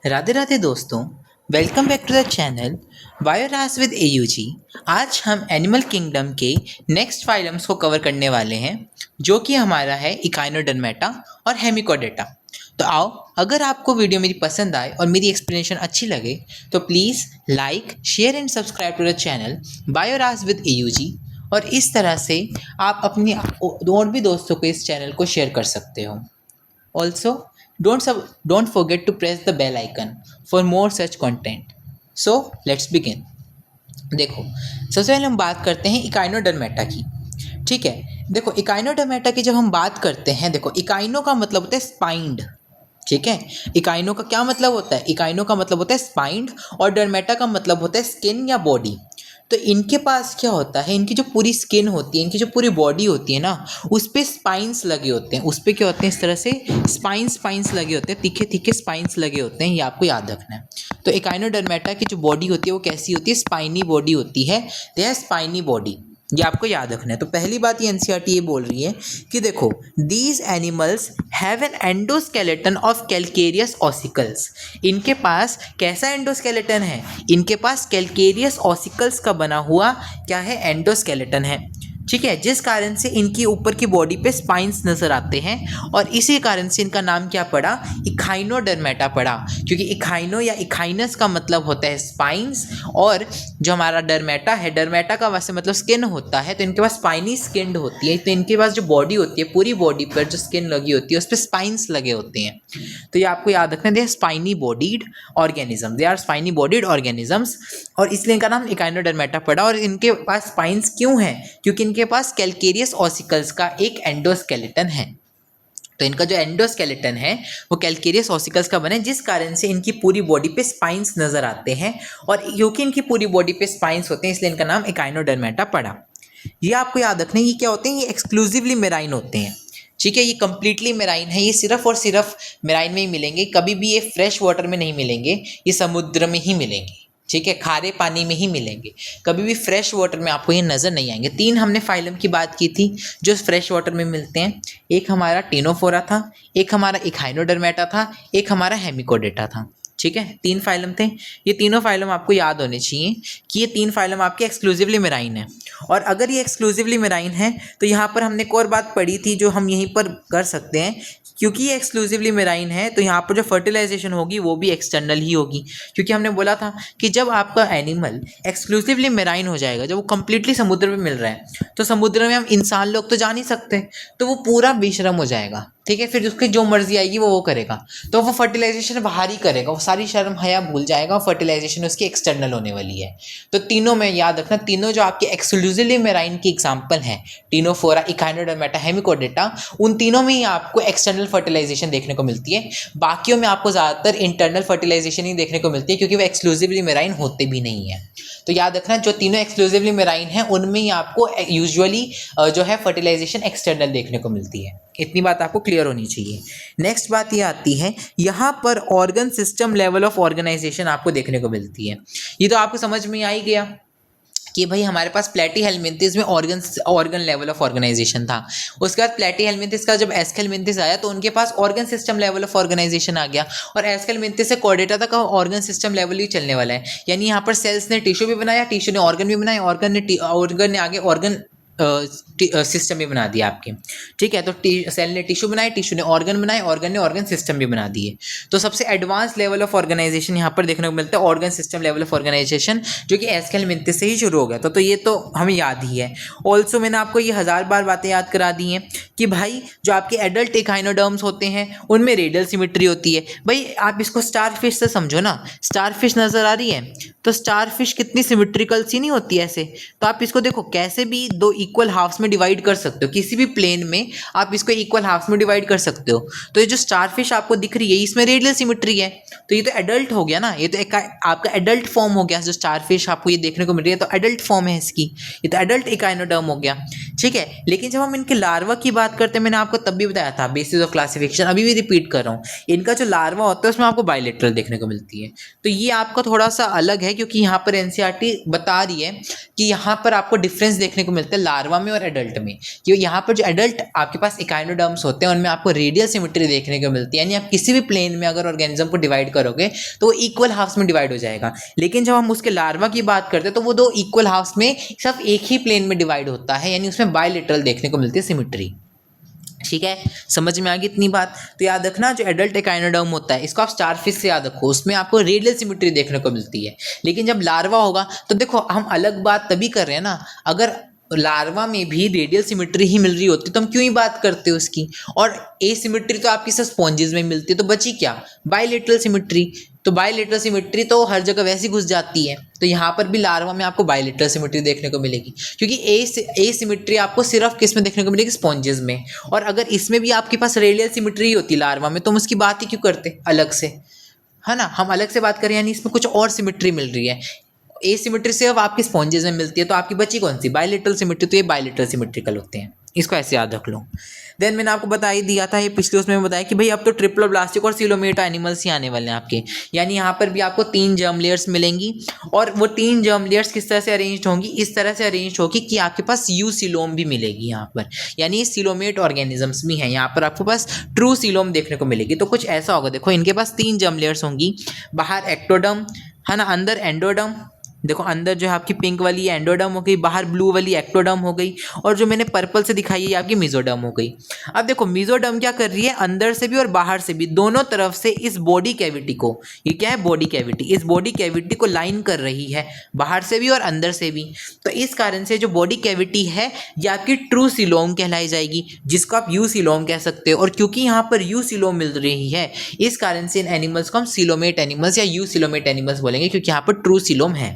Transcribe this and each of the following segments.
राधे राधे दोस्तों, welcome back to the channel बायोरास with एयूजी। आज हम एनिमल किंगडम के नेक्स्ट फाइलम्स को कवर करने वाले हैं, जो कि हमारा है इकाइनोडर्मेटा और हेमिकोडेटा। तो आओ, अगर आपको वीडियो मेरी पसंद आए और मेरी एक्सप्लेनेशन अच्छी लगे तो please like, share and subscribe to the channel बायोरास विद एयूजी। और इस तरह से आप अपनी और भी दोस्तों को इस चैनल को शेयर कर सकते हो। Also, don't forget to press the bell icon for more such content. So, let's begin. देखो, सबसे पहले हम बात करते हैं इकाइनोडर्मेटा की। ठीक है, देखो इकाइनोडर्मेटा की जब हम बात करते हैं, देखो इकाइनो का मतलब होता है स्पाइंड। ठीक है, इकाइनो का क्या मतलब होता है? इकाइनो का मतलब होता है स्पाइंड और डर्मेटा का मतलब होता है स्किन या बॉडी। तो इनके पास क्या होता है, इनकी जो पूरी स्किन होती है, इनकी जो पूरी बॉडी होती है ना, उस पर स्पाइंस लगे होते हैं। उस पर क्या होते हैं, इस तरह से स्पाइंस लगे होते हैं, तीखे तीखे स्पाइंस लगे होते हैं। ये आपको याद रखना है। तो इकाइनोडर्मेटा की जो बॉडी होती है वो कैसी होती है? स्पाइनी बॉडी होती है। दे है स्पाइनी बॉडी, ये आपको याद रखना है। तो पहली बात ये एनसीईआरटी ये बोल रही है कि देखो, these animals have an endoskeleton of calcareous ossicles. इनके पास कैसा एंडोस्केलेटन है? इनके पास कैलकेरियस ऑसिकल्स का बना हुआ क्या है? एंडोस्केलेटन है। ठीक है, जिस कारण से इनकी ऊपर की बॉडी पे स्पाइंस नजर आते हैं और इसी कारण से इनका नाम क्या पड़ा? इकाइनोडर्मेटा पड़ा। क्योंकि इकाइनो या इकाइनस का मतलब होता है स्पाइंस, और जो हमारा डर्मेटा है, डर्मेटा का वैसे मतलब स्किन होता है। तो इनके पास स्पाइनी स्किन्ड होती है। तो इनके पास जो बॉडी होती है, पूरी बॉडी पर जो स्किन लगी होती है उस पर स्पाइंस लगे होते हैं। तो ये आपको याद रखना है, they are spiny bodied organism, they are spiny bodied organisms. और इसलिए इनका नाम इकाइनोडर्मेटा पड़ा। और इनके पास स्पाइंस क्यों है? क्योंकि इनके पास कैलकेरियस ऑसिकल्स का एक एंडोस्केलेटन है। तो इनका जो एंडोस्केलेटन है वो कैलकेरियस ऑसिकल्स का बना है, जिस कारण से इनकी पूरी बॉडी पे स्पाइंस नजर आते हैं। और क्योंकि इनकी पूरी बॉडी पे स्पाइंस होते हैं, इसलिए इनका नाम इकाइनोडर्मेटा पड़ा। ये आपको याद रखना है, ये क्या होते हैं? ये एक्सक्लूसिवली मेराइन होते हैं। ठीक है, ये कंप्लीटली मेराइन है। ये सिर्फ और सिर्फ मेराइन में ही मिलेंगे, कभी भी ये फ्रेश वाटर में नहीं मिलेंगे, ये समुद्र में ही मिलेंगे। ठीक है, खारे पानी में ही मिलेंगे, कभी भी फ्रेश वाटर में आपको ये नज़र नहीं आएंगे। तीन हमने फाइलम की बात की थी जो फ्रेश वाटर में मिलते हैं। एक हमारा टेनोफोरा था, एक हमारा इकाइनोडर्मेटा था, एक हमारा हेमिकोडेटा था। ठीक है, तीन फाइलम थे। ये तीनों फाइलम आपको याद होने चाहिए कि ये तीन फाइलम आपके एक्सक्लूसिवली मेराइन है। और अगर ये एक्सक्लूसिवली मेराइन है तो यहाँ पर हमने एक और बात पढ़ी थी जो हम यहीं पर कर सकते हैं। क्योंकि ये एक्सक्लूसिवली मेराइन है तो यहाँ पर जो फर्टिलाइजेशन होगी वो भी एक्सटर्नल ही होगी। क्योंकि हमने बोला था कि जब आपका एनिमल एक्सक्लूसिवली मेराइन हो जाएगा, जब वो कंप्लीटली समुद्र में मिल रहा है, तो समुद्र में हम इंसान लोग तो जा नहीं सकते, तो वो पूरा बेशर्म हो जाएगा। ठीक है, फिर उसकी जो मर्जी आएगी वो करेगा। तो वो फर्टिलाइजेशन बाहर ही करेगा, वो सारी शर्म हया भूल जाएगा। फर्टिलाइजेशन उसकी एक्सटर्नल होने वाली है। तो तीनों में याद रखना, तीनों जो आपके एक्सक्लूसिवली मेराइन की एग्जांपल हैं, टेनोफोरा, इकाइनोडर्मेटा, हेमिकोडेटा, उन तीनों में ही आपको एक्सटर्नल फर्टिलाइजेशन देखने को मिलती है। बाकियों में आपको ज़्यादातर इंटरनल फर्टिलाइजेशन ही देखने को मिलती है, क्योंकि वो एक्सक्लूसिवली मेराइन होते भी नहीं है। तो याद रखना, जो तीनों एक्सक्लूसिवली मेराइन हैं उनमें ही आपको यूजुअली जो है फर्टिलाइजेशन एक्सटर्नल देखने को मिलती है। इतनी बात आपको क्लियर होनी चाहिए। नेक्स्ट बात ये आती है, यहाँ पर organ system level of organisation आपको देखने को मिलती है। ये तो आपको समझ में आ ही गया कि भाई हमारे पास प्लेटीहेल्मिन्थिस में ऑर्गन लेवल ऑफ ऑर्गेनाइजेशन था। उसके बाद प्लेटीहेल्मिन्थिस का जब एस्केलमिन्थिस आया तो उनके पास organ system level of organisation आ गया। और एस्केलमिन्थिस से कॉर्डेटा तक ऑर्गन सिस्टम लेवल ही चलने वाला है। यानी यहाँ पर सेल्स ने टिश्यू भी बनाया, टिश्यू ने ऑर्गन भी बनाया, ऑर्गन ने आगे ऑर्गन सिस्टम भी बना दिया आपके। ठीक है, तो सेल ने टिश्यू बनाए, टिश्यू ने ऑर्गन बनाए, ऑर्गन ने ऑर्गन सिस्टम भी बना दिए। तो सबसे एडवांस लेवल ऑफ ऑर्गेनाइजेशन यहाँ पर देखने को मिलता है, organ system level of organisation, जो कि एस्केलमिन्थिस से ही शुरू हो गया था। तो ये तो हमें याद ही है। ऑल्सो मैंने आपको ये 1000 बार बातें याद करा दी हैं कि भाई जो आपके एडल्ट इकाइनोडर्म्स होते हैं उनमें रेडियल सिमेट्री होती है। भाई आप इसको स्टारफिश से समझो ना, स्टारफिश नजर आ रही है तो स्टारफिश कितनी सिमेट्रिकल सी नहीं होती ऐसे। तो आप इसको देखो, कैसे भी दो इक्वल हाफ्स में डिवाइड कर सकते हो, किसी भी प्लेन में आप इसको इक्वल हाफ्स में डिवाइड कर सकते हो। तो ये जो स्टारफिश आपको दिख रही है इसमें रेडियल सिमेट्री है। तो ये तो एडल्ट हो गया ना, ये तो एक आपका एडल्ट फॉर्म हो गया। जो स्टारफिश आपको ये देखने को मिल रही है तो एडल्ट फॉर्म है इसकी, ये तो एडल्ट इकाइनोडर्म हो गया। ठीक है, लेकिन जब हम इनके लार्वा की बात करते हैं, मैंने आपको तब भी बताया था बेसिस ऑफ क्लासिफिकेशन, अभी भी रिपीट कर रहा हूँ, इनका जो लार्वा होता है उसमें आपको बायलेटरल देखने को मिलती है। तो ये आपका थोड़ा सा अलग है, क्योंकि यहाँ पर एनसीईआरटी बता रही है कि यहाँ पर आपको डिफरेंस देखने को मिलता है लार्वा में और एडल्ट में, कि यहाँ पर जो एडल्ट आपके पास इकाइनोडर्म्स होते हैं उनमें आपको रेडियल सिमेट्री देखने को मिलती है, यानी आप किसी भी प्लेन में अगर ऑर्गेनिज्म को डिवाइड करोगे तो वो इक्वल हाफ्स में डिवाइड हो जाएगा। लेकिन जब हम उसके लार्वा की बात करते हैं तो वो दो इक्वल हाफ्स में सिर्फ एक ही प्लेन में डिवाइड होता है, यानी उसमें बायलेटरल देखने को मिलती है सिमेट्री। ठीक है, समझ में आ गई इतनी बात। तो याद रखना जो एडल्ट इकाइनोडर्म होता है इसको आप स्टारफिश से याद रखो, उसमें आपको रेडियल सिमेट्री देखने को मिलती है। लेकिन जब लार्वा होगा तो देखो हम अलग बात तभी कर रहे हैं ना, अगर लार्वा में भी रेडियल सिमेट्री ही मिल रही होती तो हम क्यों ही बात करते हो उसकी, और एसिमेट्री तो आपकी सिर्फ स्पॉन्जेस में मिलती है, तो बची क्या, बायलेटरल सिमेट्री। तो बायलेटरल सिमेट्री तो हर जगह वैसी घुस जाती है, तो यहाँ पर भी लार्वा में आपको बायलेटरल सिमेट्री देखने को मिलेगी, क्योंकि ए सिमेट्री आपको सिर्फ किस में देखने को मिलेगी, स्पॉन्जेस में। और अगर इसमें भी आपके पास रेडियल सिमेट्री होती लार्वा में तो हम उसकी बात ही क्यों करते अलग से, है ना, हम अलग से बात करें, यानी इसमें कुछ और सिमेट्री मिल रही है। ए सिमेट्री सिर्फ आपकी स्पॉन्जेस में मिलती है, तो आपकी बची कौन सी, बायलेटरल सिमेट्री, तो ये बायलेटरल सिमेट्रिकल होते हैं, इसको ऐसे याद रख लो। देन मैंने आपको बता ही दिया था, ये पिछले उसमें बताया कि भाई अब तो ट्रिप्लोब्लास्टिक और सिलोमेटा एनिमल्स ही आने वाले हैं आपके, यानी यहाँ पर भी आपको 3 जर्म लेयर्स मिलेंगी, और वो 3 जर्म लेयर्स किस तरह से अरेंज होंगी, इस तरह से अरेंज होगी कि आपके पास यू सिलोम भी मिलेगी यहाँ पर, यानी सिलोमेट ऑर्गेनिजम्स भी हैं यहाँ पर, आपके पास ट्रू सिलोम देखने को मिलेगी। तो कुछ ऐसा होगा, देखो इनके पास 3 जर्म लेयर्स होंगी, बाहर एक्टोडर्म है ना, अंदर एंडोडर्म, देखो अंदर जो है आपकी पिंक वाली एंडोडर्म हो गई, बाहर ब्लू वाली एक्टोडर्म हो गई, और जो मैंने पर्पल से दिखाई है आपकी मेसोडर्म हो गई। अब देखो मेसोडर्म क्या कर रही है, अंदर से भी और बाहर से भी दोनों तरफ से इस बॉडी कैविटी को, ये क्या है बॉडी कैविटी, इस बॉडी कैविटी को लाइन कर रही है, बाहर से भी और अंदर से भी। तो इस कारण से जो बॉडी कैविटी है ये आपकी ट्रू सिलोम कहलाई जाएगी, जिसको आप यू सिलोम कह सकते हो। और क्योंकि यहाँ पर यू सिलोम मिल रही है इस कारण से इन एनिमल्स को हम सिलोमेट एनिमल्स या यू सिलोमेट एनिमल्स बोलेंगे, क्योंकि यहाँ पर ट्रू सिलोम है।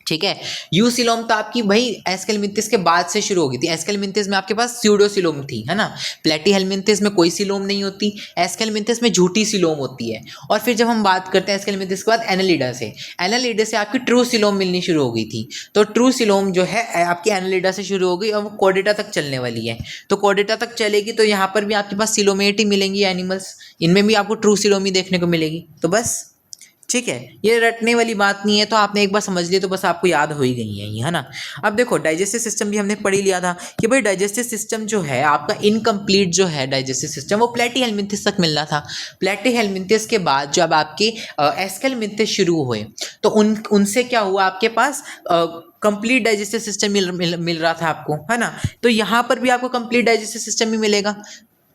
ठीक है, यू सिलोम तो आपकी भाई एस्केलमिंथिस के बाद से शुरू हो गई थी। एस्केलमिंथिस में आपके पास स्यूडो सिलोम थी, है ना, प्लेटीहेलमिंथिस में कोई सिलोम नहीं होती, एस्केलमिंथिस में झूठी सिलोम होती है। और फिर जब हम बात करते हैं एस्केलमिंथिस के बाद एनालिडा से, एनालिडा से आपकी ट्रू सिलोम मिलनी शुरू हो गई थी। तो ट्रू सिलोम जो है आपकी एनालिडा से शुरू हो गई और वो कोर्डेटा तक चलने वाली है। तो कोर्डेटा तक चलेगी तो यहाँ पर भी आपके पास सिलोमेट ही मिलेंगी एनिमल्स, इनमें भी आपको ट्रू सिलोम ही देखने को मिलेगी। तो बस ठीक है, ये रटने वाली बात नहीं है, तो आपने एक बार समझ लिया तो बस आपको याद हो ही गई है ये, है ना। अब देखो डाइजेस्टिव सिस्टम भी हमने पढ़ ही लिया था कि भाई डाइजेस्टिव सिस्टम जो है आपका इनकम्प्लीट जो है डाइजेस्टिव सिस्टम वो प्लेटीहेलमिंथिस तक मिलना था। प्लेटीहेलमिंथिस के बाद जब आपके एस्केलमिंथिस शुरू हुए तो उनसे क्या हुआ, आपके पास कंप्लीट डाइजेस्टिव सिस्टम मिल रहा था आपको, है ना। तो यहाँ पर भी आपको कंप्लीट डाइजेस्टिव सिस्टम ही मिलेगा,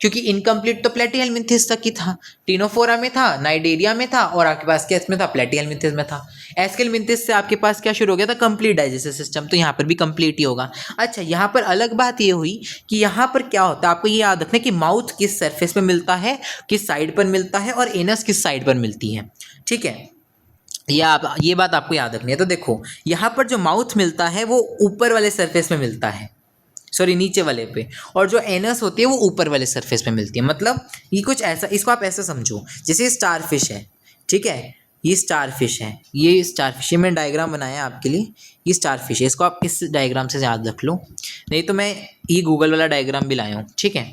क्योंकि इनकम्प्लीट तो प्लेटीहेलमिंथिस तक ही था, टिनोफोरा में था, नाइडेरिया में था, और आपके पास किस में था, प्लेटीहेलमिंथिस में था। एस्केलमिंथिस से आपके पास क्या शुरू हो गया था, कंप्लीट डाइजेस्टिव सिस्टम, तो यहाँ पर भी कंप्लीट ही होगा। अच्छा, यहाँ पर अलग बात ये हुई कि यहाँ पर क्या होता है, आपको ये याद रखना कि माउथ किस सरफेस पे मिलता है, किस साइड पर मिलता है, और एनस किस साइड पर मिलती है। ठीक है, ये बात आपको याद रखनी है। तो देखो यहाँ पर जो माउथ मिलता है वो ऊपर वाले सरफेस में मिलता है, सॉरी नीचे वाले पे, और जो एनस होती है वो ऊपर वाले सरफेस पे मिलती है। मतलब ये कुछ ऐसा, इसको आप ऐसा समझो जैसे स्टारफिश है, ठीक है, ये स्टारफिश है, ये स्टारफिश, ये मैंने डायग्राम बनाया है आपके लिए, ये स्टारफिश है, इसको आप इस डायग्राम से याद रख लो, नहीं तो मैं ये गूगल वाला डायग्राम भी लाया हूँ। ठीक है,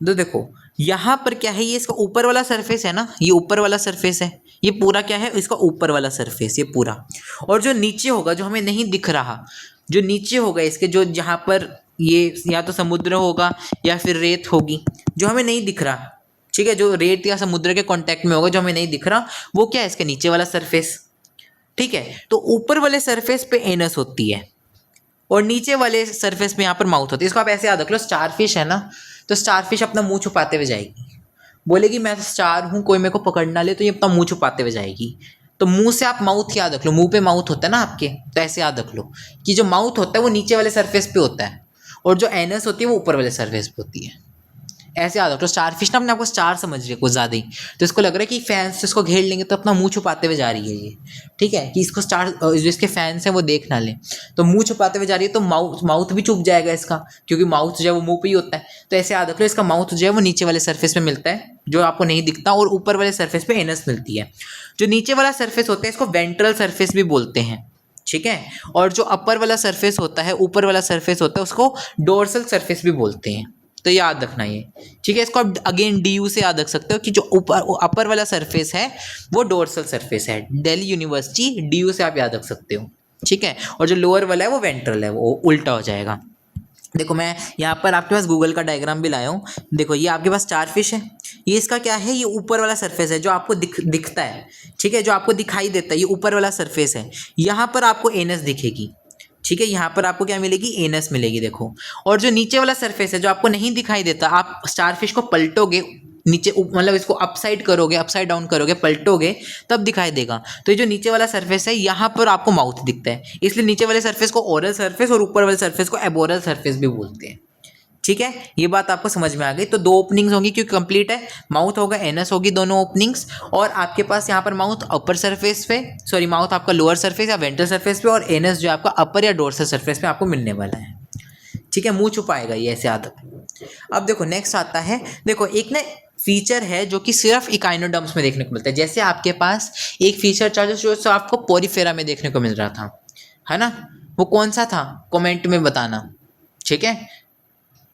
तो देखो यहाँ पर क्या है, ये इसका ऊपर वाला सरफेस है ना, ये ऊपर वाला सरफेस है, ये पूरा क्या है, इसका ऊपर वाला सरफेस ये पूरा, और जो नीचे होगा जो हमें नहीं दिख रहा, जो नीचे होगा इसके, जो जहाँ पर ये या तो समुद्र होगा या फिर रेत होगी, जो हमें नहीं दिख रहा, ठीक है, जो रेत या समुद्र के कांटेक्ट में होगा जो हमें नहीं दिख रहा, वो क्या है, इसके नीचे वाला सरफेस। ठीक है, तो ऊपर वाले सरफेस पे एनस होती है और नीचे वाले सरफेस पे यहाँ पर माउथ होती है। इसको आप ऐसे याद रख लो, स्टारफिश है ना, तो स्टारफिश अपना मुंह छुपाते हुए जाएगी, बोलेगी मैं स्टार हूँ, कोई मेरे को पकड़ ना ले, तो ये अपना मुंह छुपाते हुए जाएगी। तो मुंह से आप माउथ याद रख लो, मुंह पे माउथ होता है ना आपके, तो ऐसे याद रख लो कि जो माउथ होता है वो नीचे वाले सरफेस पे होता है और जो एनस होती है वो ऊपर वाले सरफेस पे होती है। ऐसे याद रखो। स्टारफिश ना अपने आपको स्टार समझ रही है कुछ ज़्यादा ही, तो इसको लग रहा है कि फैंस इसको घेर लेंगे तो अपना मुंह छुपाते हुए जा रही है ये, ठीक है, कि इसको स्टार जो इसके फैंस हैं वो देख ना लें, तो मुंह छुपाते हुए जा रही है, तो माउथ भी छुप जाएगा इसका, क्योंकि माउथ जो है वो मुंह पे ही होता है। तो ऐसे याद रखो, इसका माउथ जो है वो नीचे वाले सरफेस पे मिलता है जो आपको नहीं दिखता, और ऊपर वाले सरफेस पे एनस मिलती है। जो नीचे वाला सरफेस होता है इसको वेंट्रल सरफेस भी बोलते हैं, ठीक है, और जो अपर वाला सरफेस होता है, ऊपर वाला सरफेस होता है, उसको डोर्सल सरफेस भी बोलते हैं। तो याद रखना ये, ठीक है, इसको आप अगेन DU से याद रख सकते हो कि जो अपर वाला सरफेस है वो डोर्सल सरफेस है। दिल्ली यूनिवर्सिटी DU से आप याद रख सकते हो। ठीक है, और जो लोअर वाला है वो वेंट्रल है, वो उल्टा हो जाएगा। देखो मैं यहाँ पर आपके पास गूगल का डायग्राम भी लाया हूँ। देखो ये आपके पास स्टारफिश है, ये इसका क्या है, ये ऊपर वाला सरफेस है जो आपको दिखता है, ठीक है, जो आपको दिखाई देता है, ये ऊपर वाला सरफेस है। यहाँ पर आपको एनस दिखेगी, ठीक है, यहाँ पर आपको क्या मिलेगी, एनस मिलेगी। देखो, और जो नीचे वाला सरफेस है जो आपको नहीं दिखाई देता, आप स्टारफिश को पलटोगे नीचे, मतलब इसको अपसाइड करोगे, अपसाइड डाउन करोगे, पलटोगे, तब दिखाई देगा। तो ये जो नीचे वाला सरफेस है, यहाँ पर आपको माउथ दिखता है, इसलिए नीचे वाले सरफेस को ओरल सरफेस और ऊपर वाले सरफेस को एबोरल सरफेस भी बोलते हैं। ठीक है, ये बात आपको समझ में आ गई। तो दो ओपनिंग्स होंगी क्योंकि कंप्लीट है, माउथ होगा, एनस होगी, दोनों ओपनिंग्स, और आपके पास यहाँ पर माउथ अपर सरफेस पे, सॉरी माउथ आपका लोअर सरफेस या वेंट्रल सरफेस पे, और एनस जो आपका अपर या डोर्सल सरफेस पे आपको मिलने वाला है। ठीक है, मुंह छुपाएगा ये, ऐसे याद रखो। अब देखो नेक्स्ट आता है, देखो एक ना फीचर है जो कि सिर्फ इकाइनोडर्म्स में देखने को मिलता है। जैसे आपके पास एक फीचर था जो आपको पोरीफेरा में देखने को मिल रहा था, है ना, वो कौन सा था, कमेंट में बताना। ठीक है,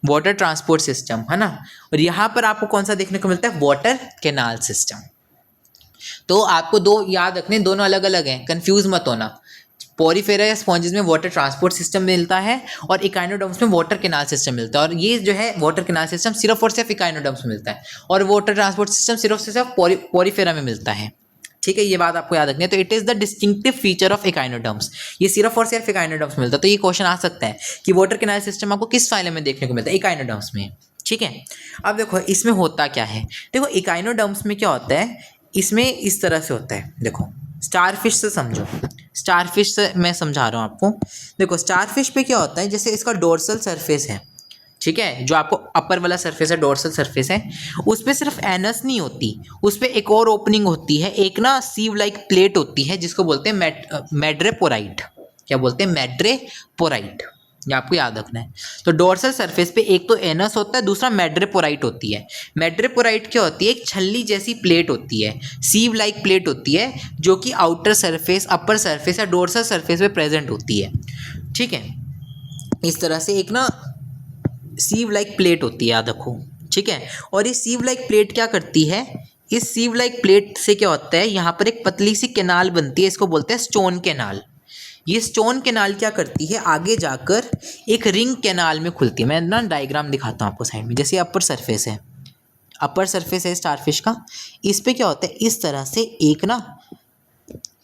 वाटर ट्रांसपोर्ट सिस्टम, है ना, और यहाँ पर आपको कौन सा देखने को मिलता है, वाटर कैनाल सिस्टम। तो आपको दो याद रखने, दोनों अलग अलग हैं, कंफ्यूज मत होना। पोरीफेरा या स्पॉन्जेस में वाटर ट्रांसपोर्ट सिस्टम मिलता है और इकाइनोडर्म्स में वाटर कैनाल सिस्टम मिलता है। और ये जो है वाटर कैनाल सिस्टम सिर्फ और सिर्फ इकाइनोडर्म्स में मिलता है, और वाटर ट्रांसपोर्ट सिस्टम सिर्फ से सिर्फ पोरीफेरा में मिलता है। ठीक है, ये बात आपको याद रखनी है। तो it is the distinctive feature of echinoderms, ये सिर्फ और सिर्फ इकाइनोडर्म्स में मिलता है। तो ये क्वेश्चन आ सकता है कि वाटर कैनाल सिस्टम आपको किस फाइलम में देखने को मिलता है, इकाइनोडर्म्स में। ठीक है, अब देखो इसमें होता क्या है, देखो इकाइनोडर्म्स में क्या होता है, इसमें इस तरह से होता है। देखो स्टारफिश से समझो, स्टारफिश से मैं समझा रहा हूँ आपको। देखो स्टारफिश पे क्या होता है, जैसे इसका डोर्सल सरफेस है, ठीक है, जो आपको अपर वाला सरफेस है, डोर्सल सरफेस है, उस पर सिर्फ एनस नहीं होती, उस पर एक और ओपनिंग होती है, एक ना सीव लाइक प्लेट होती है जिसको बोलते हैं मैड्रेपोराइट। क्या बोलते हैं, मैड्रेपोराइट, ये आपको याद रखना है। तो डोर्सल सरफेस पे एक तो एनस होता है, दूसरा मैड्रेपोराइट होती है। मैड्रेपोराइट क्या होती है, एक छल्ली जैसी प्लेट होती है, सीव लाइक प्लेट होती है, जो कि आउटर सरफेस, अपर सरफेस या डोर्सल सरफेस पे प्रेजेंट होती है। ठीक है, इस तरह से एक ना सीव लाइक प्लेट होती है, याद रखो। ठीक है, और ये सीव लाइक प्लेट क्या करती है, इस सीव लाइक प्लेट से क्या होता है, यहाँ पर एक पतली सी कैनाल बनती है, इसको बोलते हैं स्टोन कैनाल। ये स्टोन कैनाल क्या करती है, आगे जाकर एक रिंग कैनाल में खुलती है। मैं ना डायग्राम दिखाता हूँ आपको साइड में। जैसे अपर सरफेस है, अपर सरफेस है स्टारफिश का, इस पे क्या होता है, इस तरह से एक ना,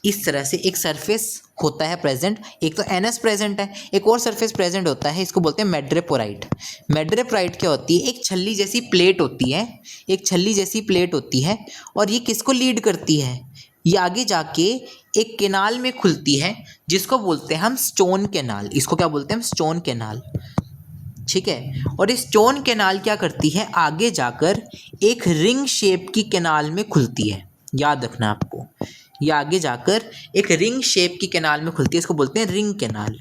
इस तरह से एक सरफेस होता है प्रेजेंट, एक तो एनस प्रेजेंट है, एक और सरफेस प्रेजेंट होता है, इसको बोलते हैं मैड्रेपोराइट। मैड्रेपोराइट क्या होती है, एक छल्ली जैसी प्लेट होती है, एक छल्ली जैसी प्लेट होती है, और ये किसको लीड करती है, ये आगे जाके एक कैनाल में खुलती है जिसको बोलते हैं हम स्टोन कैनाल। इसको क्या बोलते हैं हम, स्टोन कैनाल। ठीक है, और इस स्टोन कैनाल क्या करती है, आगे जाकर एक रिंग शेप की कैनाल में खुलती है। याद रखना आपको, ये आगे जाकर एक रिंग शेप की कैनाल में खुलती है, इसको बोलते हैं रिंग कैनाल।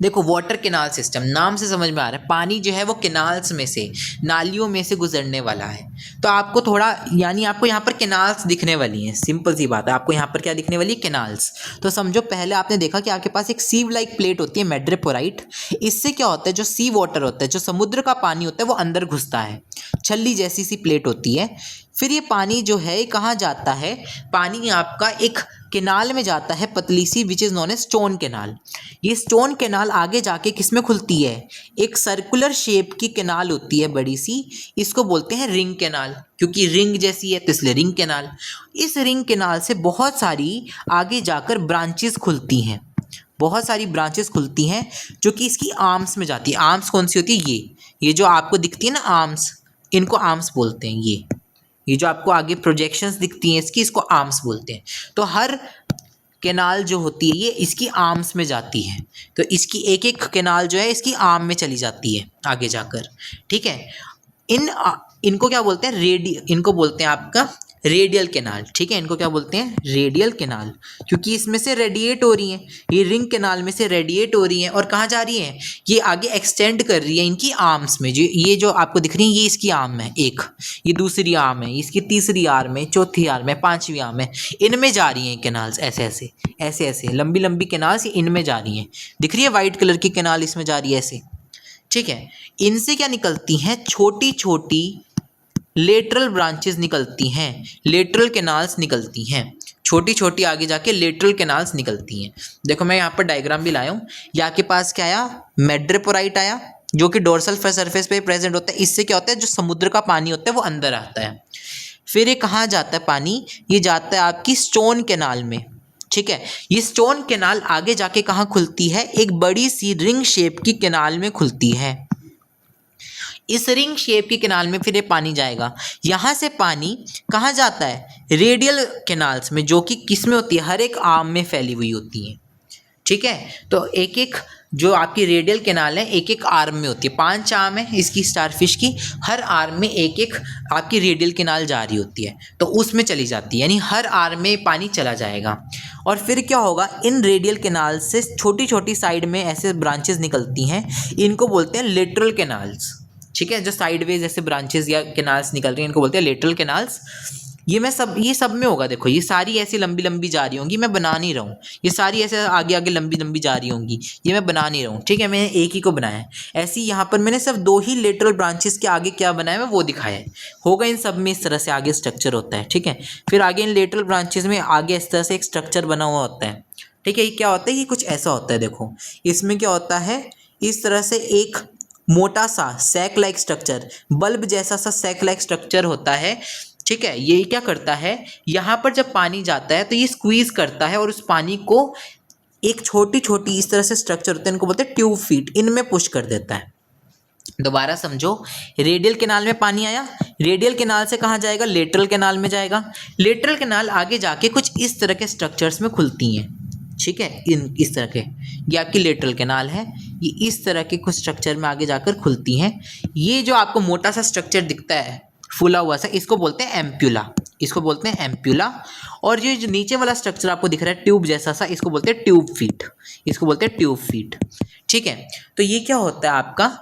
देखो वाटर कैनाल सिस्टम, नाम से समझ में आ रहा है, पानी जो है वो कैनाल्स में से, नालियों में से गुजरने वाला है। तो आपको थोड़ा, यानी आपको यहाँ पर कैनाल्स दिखने वाली हैं, सिंपल सी बात है, आपको यहाँ पर क्या दिखने वाली है, कैनाल्स। तो समझो पहले आपने देखा कि आपके पास एक सीव लाइक प्लेट होती है मैड्रेपोराइट, इससे क्या होता है, जो सी वाटर होता है, जो समुद्र का पानी होता है, वो अंदर घुसता है, छल्ली जैसी सी प्लेट होती है। फिर ये पानी जो है कहाँ जाता है, पानी आपका एक कैनाल में जाता है, पतली सी, which is known as stone canal. ये स्टोन कैनाल आगे जाके किस में खुलती है, एक सर्कुलर शेप की कैनाल होती है बड़ी सी, इसको बोलते हैं रिंग कैनाल, क्योंकि रिंग जैसी है तो इसलिए रिंग कैनाल। इस रिंग कैनाल से बहुत सारी आगे जाकर ब्रांचेस खुलती हैं, बहुत सारी ब्रांचेस खुलती हैं जो कि इसकी आर्म्स में जाती है। आर्म्स कौन सी होती है, ये जो आपको दिखती है ना आर्म्स, इनको आर्म्स बोलते हैं। ये जो आपको आगे प्रोजेक्शंस दिखती हैं इसकी, इसको आर्म्स बोलते हैं। तो हर कैनाल जो होती है ये इसकी आर्म्स में जाती है, तो इसकी एक एक कैनाल जो है इसकी आर्म में चली जाती है आगे जाकर। ठीक है, इनको क्या बोलते हैं, इनको बोलते हैं आपका रेडियल कैनाल। ठीक है, इनको क्या बोलते हैं, रेडियल कैनाल, क्योंकि इसमें से रेडिएट हो रही हैं, ये रिंग कैनाल में से रेडिएट हो रही हैं और कहाँ जा रही हैं, ये आगे एक्सटेंड कर रही है इनकी आर्म्स में। ये जो आपको दिख रही है ये इसकी आर्म है एक, ये दूसरी आर्म है, इसकी तीसरी आर्म है, चौथी आर्म है, पांचवी आर्म है, इनमें जा रही हैं कैनाल्स, ऐसे ऐसे ऐसे ऐसे लंबी लंबी कैनाल्स इनमें जा रही हैं। दिख रही है वाइट कलर की कैनाल इसमें जा रही है ऐसे। ठीक है, इनसे क्या निकलती हैं, छोटी छोटी लेटरल ब्रांचेस निकलती हैं, लेटरल कैनाल्स निकलती हैं, छोटी छोटी आगे जाके लेटरल कैनाल्स निकलती हैं। देखो मैं यहाँ पर डायग्राम भी लाया हूँ। यहाँ के पास क्या आया, मैड्रेपोराइट आया जो कि डोर्सल सरफेस पे प्रेजेंट होता है। इससे क्या होता है, जो समुद्र का पानी होता है वो अंदर आता है। फिर ये कहाँ जाता है पानी, ये जाता है आपकी स्टोन कैनाल में। ठीक है, ये स्टोन कैनाल आगे जाके कहाँ खुलती है, एक बड़ी सी रिंग शेप की कैनाल में खुलती है। इस रिंग शेप की कैनाल में फिर ये पानी जाएगा। यहाँ से पानी कहाँ जाता है, रेडियल कैनाल्स में, जो कि किस में होती है, हर एक आर्म में फैली हुई होती है। ठीक है, तो एक एक जो आपकी रेडियल कैनाल है एक एक आर्म में होती है। 5 आर्म है इसकी स्टारफिश की, हर आर्म में एक एक आपकी रेडियल कैनाल जा रही होती है, तो उसमें चली जाती है, यानी हर आर्म में पानी चला जाएगा। और फिर क्या होगा, इन रेडियल कैनाल से छोटी छोटी साइड में ऐसे ब्रांचेस निकलती हैं, इनको बोलते हैं लेटरल कैनाल्स। ठीक है, जो साइडवेज ऐसे ब्रांचेस या कैनाल्स निकल रही हैं इनको बोलते हैं लेटरल कैनाल्स। ये सब में होगा। देखो ये सारी ऐसी लंबी लंबी जा रही होंगी, मैं बना नहीं रहा हूँ। ये सारी ऐसे आगे आगे लंबी लंबी जा रही होंगी, ये मैं बना नहीं रहा हूँ। ठीक है, मैंने एक ही को बनाया है। ऐसी यहाँ पर मैंने सिर्फ 2 ही लेटरल ब्रांचेस के आगे क्या बनाया मैं वो दिखाया है। होगा इन सब में इस तरह से आगे स्ट्रक्चर होता है। ठीक है, फिर आगे इन लेटरल ब्रांचेस में आगे इस तरह से एक स्ट्रक्चर बना हुआ होता है। ठीक है, ये क्या होता है, ये कुछ ऐसा होता है। देखो इसमें क्या होता है, इस तरह से एक मोटा सा सैक लाइक स्ट्रक्चर, बल्ब जैसा सा सैक लाइक स्ट्रक्चर होता है। ठीक है, ये क्या करता है, यहाँ पर जब पानी जाता है तो ये स्क्वीज करता है और उस पानी को एक छोटी छोटी इस तरह से स्ट्रक्चर होते हैं, इनको बोलते हैं ट्यूब फीट, इनमें पुश कर देता है। दोबारा समझो, रेडियल कैनाल में पानी आया, रेडियल कैनाल से कहाँ जाएगा, लेटरल कैनाल में जाएगा। लेटरल कैनाल आगे जाके कुछ इस तरह के स्ट्रक्चर्स में खुलती हैं। ठीक है, इस तरह के, ये आपकी लेटरल कैनाल है, ये इस तरह के कुछ स्ट्रक्चर में आगे जाकर खुलती हैं। ये जो आपको मोटा सा स्ट्रक्चर दिखता है फूला हुआ सा, इसको बोलते हैं एम्प्यूला, इसको बोलते हैं एम्प्यूला। और ये जो नीचे वाला स्ट्रक्चर आपको दिख रहा है ट्यूब जैसा सा, इसको बोलते हैं ट्यूब फीट, इसको बोलते हैं ट्यूब फीट। ठीक है, तो ये क्या होता है आपका,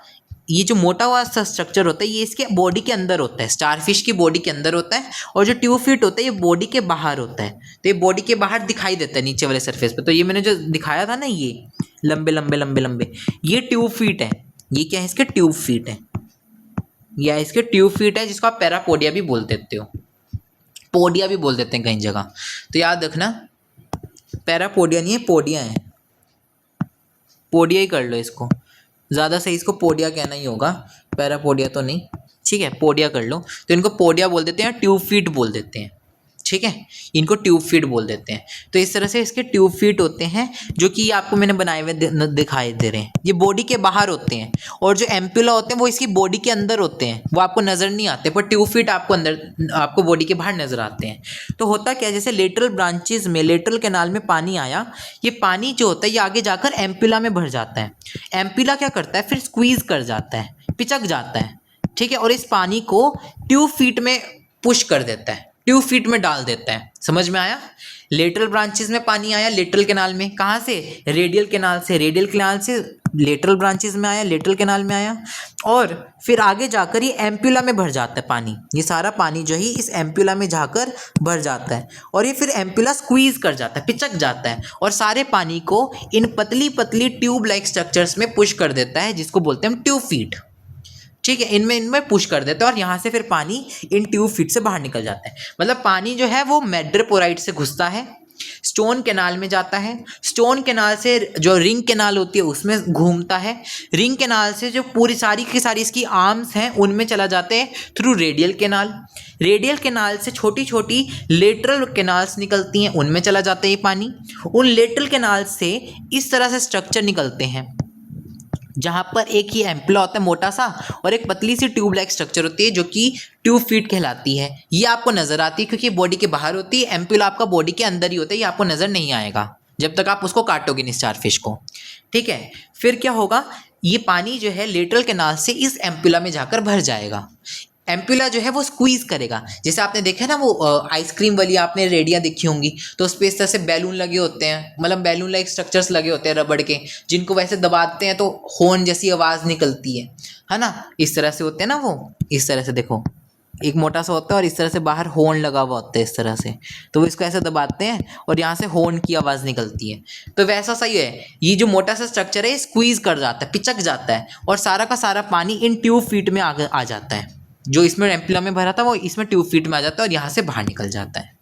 ये जो मोटा हुआ सा स्ट्रक्चर होता है ये इसके बॉडी के अंदर होता है, स्टारफिश की बॉडी के अंदर होता है। और जो ट्यूब फीट होता है ये बॉडी के बाहर होता है, तो ये बॉडी के बाहर दिखाई देता है नीचे वाले सरफेस पे। तो ये मैंने जो दिखाया था ना, ये लंबे लंबे लंबे लंबे, ये ट्यूब फीट है। ये क्या है, इसके ट्यूब फीट है, या इसके ट्यूब फीट है, जिसको आप पैरापोडिया भी बोल देते हो, पोडिया भी बोल देते हैं कई जगह। तो याद रखना, पैरापोडिया नहीं है, पोडिया है, पोडिया ही कर लो इसको, ज़्यादा सही इसको पोडिया कहना ही होगा, पैरापोडिया तो नहीं। ठीक है, पोडिया कर लो। तो इनको पोडिया बोल देते हैं, ट्यूब फीट बोल देते हैं। ठीक है, इनको ट्यूब फीट बोल देते हैं। तो इस तरह से इसके ट्यूब फीट होते हैं, जो कि आपको मैंने बनाए हुए दिखाई दे रहे हैं। ये बॉडी के बाहर होते हैं, और जो एम्पुला होते हैं वो इसकी बॉडी के अंदर होते हैं, वो आपको नज़र नहीं आते, पर ट्यूब फीट आपको अंदर, आपको बॉडी के बाहर नज़र आते हैं। तो होता क्या है, जैसे लेटरल ब्रांचेज में, लेटरल कैनाल में पानी आया, ये पानी जो होता है ये आगे जाकर एम्पुला में भर जाता है। एम्पुला क्या करता है, फिर स्क्वीज कर जाता है, पिचक जाता है। ठीक है, और इस पानी को ट्यूब फीट में पुश कर देता है, ट्यूब फीट में डाल देता है। समझ में आया, लेटरल ब्रांचेस में पानी आया लेटरल कैनाल में, कहाँ से, रेडियल कैनाल से, रेडियल कैनाल से लेटरल ब्रांचेस में आया, लेटरल कैनाल में आया, और फिर आगे जाकर ये एम्पुला में भर जाता है पानी। ये सारा पानी जो है इस एम्पुला में जाकर भर जाता है, और ये फिर एम्पुला स्क्वीज कर जाता है, पिचक जाता है, और सारे पानी को इन पतली पतली ट्यूब लाइक स्ट्रक्चर्स में पुश कर देता है, जिसको बोलते हैं हम ट्यूब फीट। ठीक है, इनमें पुश कर देता है, और यहाँ से फिर पानी इन ट्यूब फीट से बाहर निकल जाता है। मतलब पानी जो है वो मैड्रेपोराइट से घुसता है, स्टोन कैनाल में जाता है, स्टोन कैनाल से जो रिंग कैनाल होती है उसमें घूमता है, रिंग कैनाल से जो पूरी सारी की सारी इसकी आर्म्स हैं उनमें चला जाते हैं through radial canal, radial canal से छोटी छोटी लेटरल कैनाल्स निकलती हैं, उनमें चला जाता है ये पानी। उन लेटरल कैनाल से इस तरह से स्ट्रक्चर निकलते हैं, जहाँ पर एक ही एम्पुला होता है मोटा सा, और एक पतली सी ट्यूब लाइक स्ट्रक्चर होती है जो कि ट्यूब फीट कहलाती है। ये आपको नज़र आती है क्योंकि बॉडी के बाहर होती है, एम्पुला आपका बॉडी के अंदर ही होता है, ये आपको नज़र नहीं आएगा जब तक आप उसको काटोगे नहीं, स्टारफिश को। ठीक है, फिर क्या होगा, ये पानी जो है लेटरल कैनाल से इस एम्पुला में जाकर भर जाएगा। एम्पुला जो है वो स्क्वीज करेगा, जैसे आपने देखा ना वो आइसक्रीम वाली आपने रेडियाँ देखी होंगी, तो उस पर इस तरह से बैलून लगे होते हैं, मतलब बैलून लाइक स्ट्रक्चर्स लगे होते हैं रबड़ के, जिनको वैसे दबाते हैं तो हॉर्न जैसी आवाज़ निकलती है ना, इस तरह से होते हैं ना वो, इस तरह से देखो, एक मोटा सा होता है और इस तरह से बाहर हॉर्न लगा हुआ होता है इस तरह से, तो वो इसको ऐसे दबाते हैं और यहाँ से हॉर्न की आवाज़ निकलती है। तो वैसा सही है, ये जो मोटा सा स्ट्रक्चर है ये स्क्वीज कर जाता है, पिचक जाता है, और सारा का सारा पानी इन ट्यूब फीट में आ जाता है। जो इसमें एम्पुला में भरा था वो इसमें ट्यूब फीट में आ जाता है और यहाँ से बाहर निकल जाता है।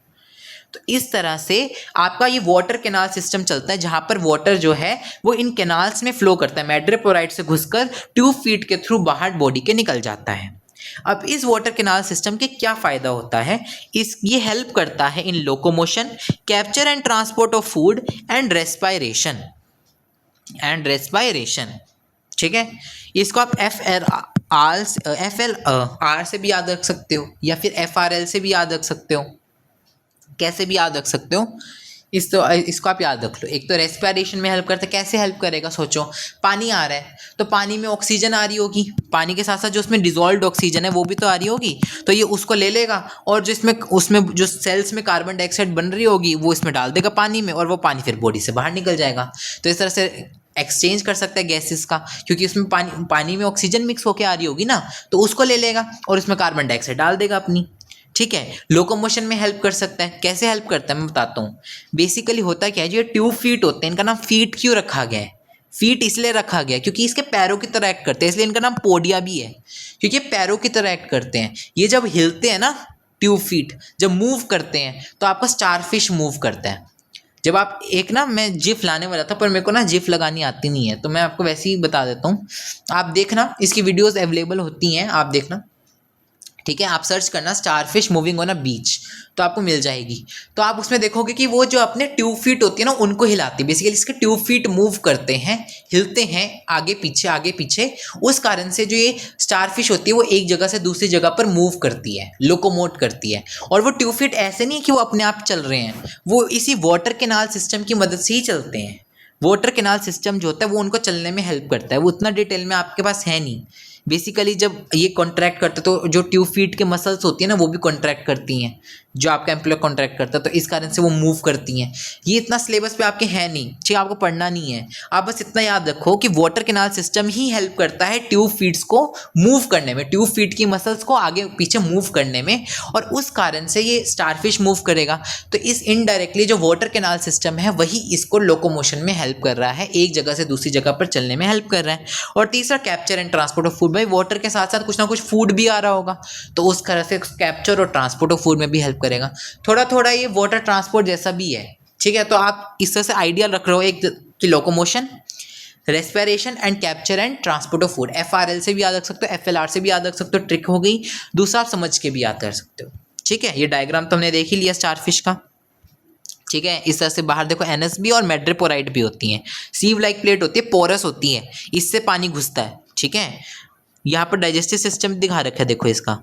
तो इस तरह से आपका ये वाटर कैनाल सिस्टम चलता है, जहां पर वाटर जो है वो इन कैनाल्स में फ्लो करता है, मैड्रेपोराइट से घुसकर ट्यूब फीट के थ्रू बाहर बॉडी के निकल जाता है। अब इस वाटर कैनाल सिस्टम के क्या फ़ायदा होता है, ये हेल्प करता है in locomotion, capture and transport of food and respiration. ठीक है, इसको आप FLR से भी याद रख सकते हो या फिर FRL से भी याद रख सकते हो, कैसे भी याद रख सकते हो। इसको आप याद रख लो। एक तो रेस्पिरेशन में हेल्प करता है। कैसे हेल्प करेगा, सोचो, पानी आ रहा है तो पानी में ऑक्सीजन आ रही होगी, पानी के साथ साथ जो उसमें डिजोल्व्ड ऑक्सीजन है वो भी तो आ रही होगी, तो ये उसको ले लेगा और जो उसमें जो सेल्स में कार्बन डाइऑक्साइड बन रही होगी वो इसमें डाल देगा पानी में, और वो पानी फिर बॉडी से बाहर निकल जाएगा। तो इस तरह से एक्सचेंज कर सकता है गैसेस का, क्योंकि उसमें पानी में ऑक्सीजन मिक्स होकर आ रही होगी ना, तो उसको ले लेगा और उसमें कार्बन डाइऑक्साइड डाल देगा अपनी। ठीक है, लोकोमोशन में हेल्प कर सकता है। कैसे हेल्प करता है मैं बताता हूँ। बेसिकली होता क्या है, जो ये ट्यूब फीट होते हैं, इनका नाम फीट क्यों रखा गया है? फीट इसलिए रखा गया है क्योंकि इसके पैरों की तरह एक्ट करते हैं, इसलिए इनका नाम पोडिया भी है, क्योंकि ये पैरों की तरह एक्ट करते हैं। ये जब हिलते हैं ना, ट्यूब फीट जब मूव करते हैं तो आपका स्टारफिश मूव करता है। जब आप एक ना, मैं जिफ लाने वाला था पर मेरे को ना जिफ लगानी आती नहीं है, तो मैं आपको वैसे ही बता देता हूँ। आप देखना, इसकी वीडियोस अवेलेबल होती हैं, आप देखना। ठीक है, आप सर्च करना स्टारफिश मूविंग ऑन अ बीच, तो आपको मिल जाएगी। तो आप उसमें देखोगे कि वो जो अपने ट्यूब फीट होती है ना उनको हिलाती है। बेसिकली इसके ट्यूब फीट मूव करते हैं, हिलते हैं आगे पीछे। उस कारण से जो ये स्टारफिश होती है वो एक जगह से दूसरी जगह पर मूव करती है, लोकोमोट करती है। और वो ट्यूब फीट ऐसे नहीं है कि वो अपने आप चल रहे हैं, वो इसी वाटर कैनाल सिस्टम की मदद से ही चलते हैं। वाटर कैनाल सिस्टम जो होता है वो उनको चलने में हेल्प करता है। वो उतना डिटेल में आपके पास है नहीं। बेसिकली जब ये कॉन्ट्रैक्ट करते तो जो ट्यूब फीट के मसल्स होती है ना वो भी कॉन्ट्रैक्ट करती हैं, जो आपका एम्प्लॉय कॉन्ट्रैक्ट करता है, तो इस कारण से वो मूव करती हैं। ये इतना सिलेबस पे आपके है नहीं, ठीक, आपको पढ़ना नहीं है। आप बस इतना याद रखो कि वाटर कैनाल सिस्टम ही हेल्प करता है ट्यूब फीट्स को मूव करने में, ट्यूब फीट की मसल्स को आगे पीछे मूव करने में, और उस कारण से ये स्टारफिश मूव करेगा। तो इस इनडायरेक्टली जो वाटर कैनाल सिस्टम है वही इसको लोकोमोशन में हेल्प कर रहा है, एक जगह से दूसरी जगह पर चलने में हेल्प कर रहा है। और तीसरा, capture and transport of food. भाई वाटर के साथ साथ कुछ ना कुछ फूड भी आ रहा होगा, तो उस तरह से कैप्चर और ट्रांसपोर्ट ऑफ फूड में भी हेल्प करेगा। थोड़ा थोड़ा ये वाटर ट्रांसपोर्ट जैसा भी है। ठीक है, तो आप इस तरह से आइडिया रख रहे हो एक कि locomotion, respiration and capture and transport of food. FRL से भी याद रख सकते हो, FLR से भी याद रख सकते हो, ट्रिक हो गई। दूसरा आप समझ के भी याद कर सकते हो। ठीक है, ये डायग्राम तो हमने देख ही लिया स्टारफिश का। ठीक है, इस तरह से बाहर देखो NSB और मैड्रेपोराइट भी होती हैं। सीव लाइक प्लेट होती है, पोरस होती है, इससे पानी घुसता है। ठीक है, यहाँ पर डाइजेस्टिव सिस्टम दिखा रखा है, देखो इसका।